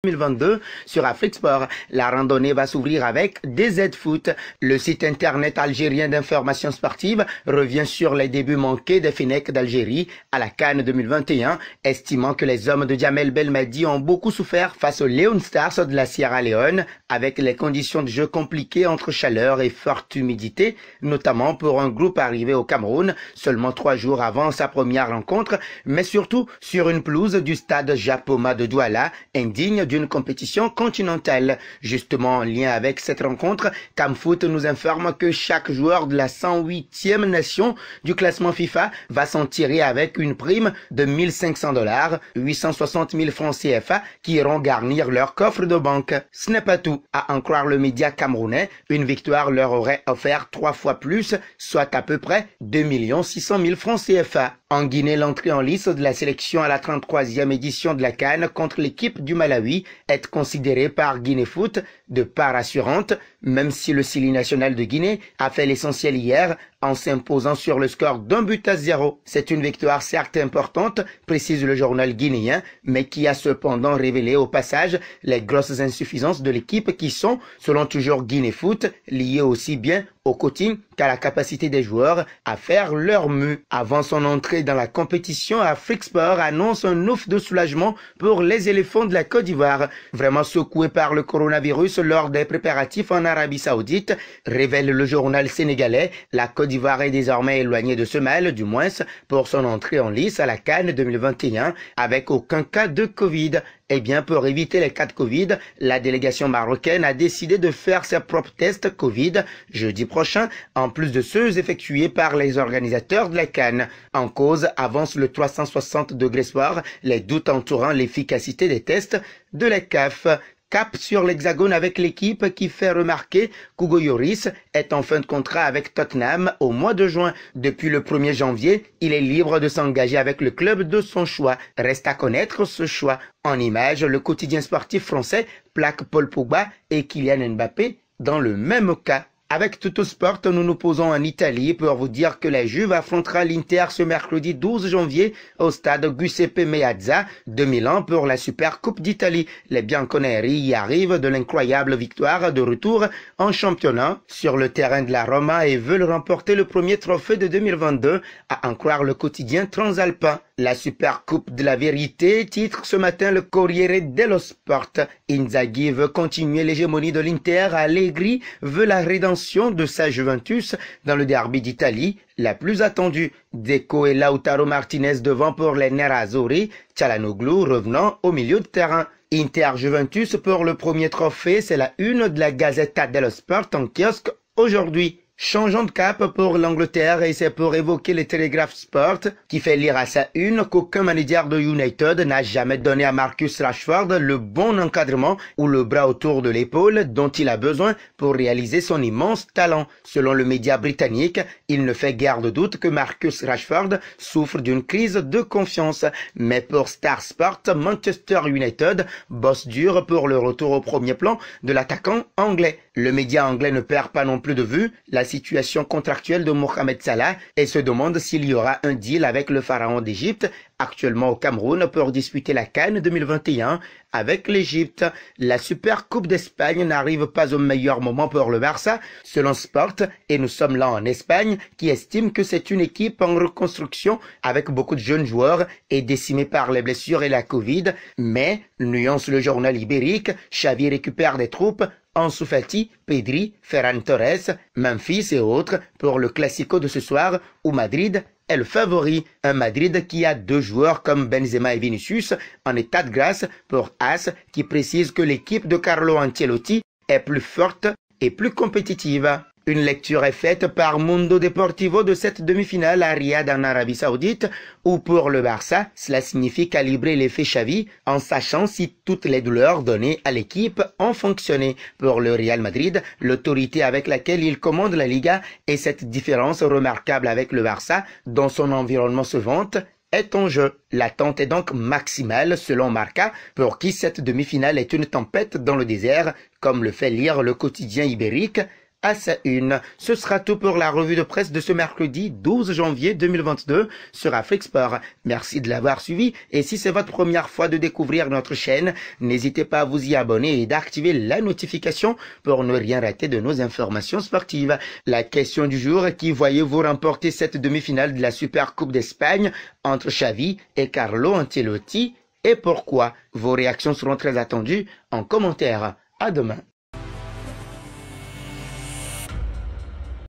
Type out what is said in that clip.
2022 sur Afrique Sport. La randonnée va s'ouvrir avec DZ Foot. Le site internet algérien d'information sportive revient sur les débuts manqués des Fennecs d'Algérie à la CAN 2021, estimant que les hommes de Djamel Belmadi ont beaucoup souffert face aux Leon Stars de la Sierra Leone, avec les conditions de jeu compliquées entre chaleur et forte humidité, notamment pour un groupe arrivé au Cameroun seulement 3 jours avant sa première rencontre, mais surtout sur une pelouse du stade Japoma de Douala, indigne d'une compétition continentale. Justement, en lien avec cette rencontre, Camfoot nous informe que chaque joueur de la 108e nation du classement FIFA va s'en tirer avec une prime de $1 500, 860 000 francs CFA, qui iront garnir leur coffre de banque. Ce n'est pas tout. À en croire le média camerounais, une victoire leur aurait offert 3 fois plus, soit à peu près 2 600 000 francs CFA. En Guinée, l'entrée en lice de la sélection à la 33e édition de la CAN contre l'équipe du Malawi est considérée par Guinée Foot de part assurante, même si le Sili national de Guinée a fait l'essentiel hier en s'imposant sur le score d'1-0. C'est une victoire certes importante, précise le journal guinéen, mais qui a cependant révélé au passage les grosses insuffisances de l'équipe qui sont, selon toujours Guinée Foot, liées aussi bien au coaching qu'à la capacité des joueurs à faire leur mue. Avant son entrée dans la compétition, Afrique Sport annonce un ouf de soulagement pour les éléphants de la Côte d'Ivoire, vraiment secoués par le coronavirus lors des préparatifs en Arabie Saoudite, révèle le journal sénégalais. La Côte d'Ivoire est désormais éloignée de ce mal, du moins pour son entrée en lice à la CAN 2021, avec aucun cas de Covid. Eh bien, pour éviter les cas de Covid, la délégation marocaine a décidé de faire ses propres tests Covid jeudi prochain, en plus de ceux effectués par les organisateurs de la CAN. En cause avance le 360 degrés sport, les doutes entourant l'efficacité des tests de la CAF. Cap sur l'Hexagone avec l'équipe qui fait remarquer qu'Hugo Lloris est en fin de contrat avec Tottenham au mois de juin. Depuis le 1er janvier, il est libre de s'engager avec le club de son choix. Reste à connaître ce choix. En images, le quotidien sportif français plaque Paul Pogba et Kylian Mbappé dans le même cas. Avec Tuttosport, nous nous posons en Italie pour vous dire que la Juve affrontera l'Inter ce mercredi 12 janvier au stade Giuseppe Meazza de Milan pour la Super Coupe d'Italie. Les Bianconeri y arrivent de l'incroyable victoire de retour en championnat sur le terrain de la Roma et veulent remporter le premier trophée de 2022, à en croire le quotidien transalpin. La Super Coupe de la vérité titre ce matin le Corriere dello Sport. Inzaghi veut continuer l'hégémonie de l'Inter, Allegri veut la rédemption de sa Juventus dans le derby d'Italie, la plus attendue. Deco et Lautaro Martinez devant pour les Nerazzurri, Çalhanoğlu revenant au milieu de terrain. Inter-Juventus pour le premier trophée, c'est la une de la Gazzetta dello Sport en kiosque aujourd'hui. Changeons de cap pour l'Angleterre et c'est pour évoquer le Telegraph Sport qui fait lire à sa une qu'aucun manager de United n'a jamais donné à Marcus Rashford le bon encadrement ou le bras autour de l'épaule dont il a besoin pour réaliser son immense talent. Selon le média britannique, il ne fait guère de doute que Marcus Rashford souffre d'une crise de confiance. Mais pour Star Sport, Manchester United bosse dur pour le retour au premier plan de l'attaquant anglais. Le média anglais ne perd pas non plus de vue la situation contractuelle de Mohamed Salah et se demande s'il y aura un deal avec le pharaon d'Égypte, actuellement au Cameroun, pour disputer la CAN 2021 avec l'Égypte. La Super Coupe d'Espagne n'arrive pas au meilleur moment pour le Barça, selon Sport, et nous sommes là en Espagne, qui estime que c'est une équipe en reconstruction avec beaucoup de jeunes joueurs et décimée par les blessures et la Covid. Mais, nuance le journal ibérique, Xavi récupère des troupes, Ansu Fati, Pedri, Ferran Torres, Memphis et autres pour le Classico de ce soir où Madrid est le favori. Un Madrid qui a 2 joueurs comme Benzema et Vinicius en état de grâce pour AS qui précise que l'équipe de Carlo Ancelotti est plus forte et plus compétitive. Une lecture est faite par Mundo Deportivo de cette demi-finale à Riyad en Arabie Saoudite où pour le Barça, cela signifie calibrer l'effet Xavi en sachant si toutes les douleurs données à l'équipe ont fonctionné. Pour le Real Madrid, l'autorité avec laquelle il commande la Liga et cette différence remarquable avec le Barça dont son environnement se vante est en jeu. L'attente est donc maximale selon Marca, pour qui cette demi-finale est une tempête dans le désert, comme le fait lire le quotidien ibérique à sa une. Ce sera tout pour la revue de presse de ce mercredi 12 janvier 2022 sur Afrique Sport. Merci de l'avoir suivi et si c'est votre première fois de découvrir notre chaîne, n'hésitez pas à vous y abonner et d'activer la notification pour ne rien rater de nos informations sportives. La question du jour, qui voyez-vous remporter cette demi-finale de la Super Coupe d'Espagne entre Xavi et Carlo Ancelotti et pourquoi? Vos réactions seront très attendues en commentaire. À demain.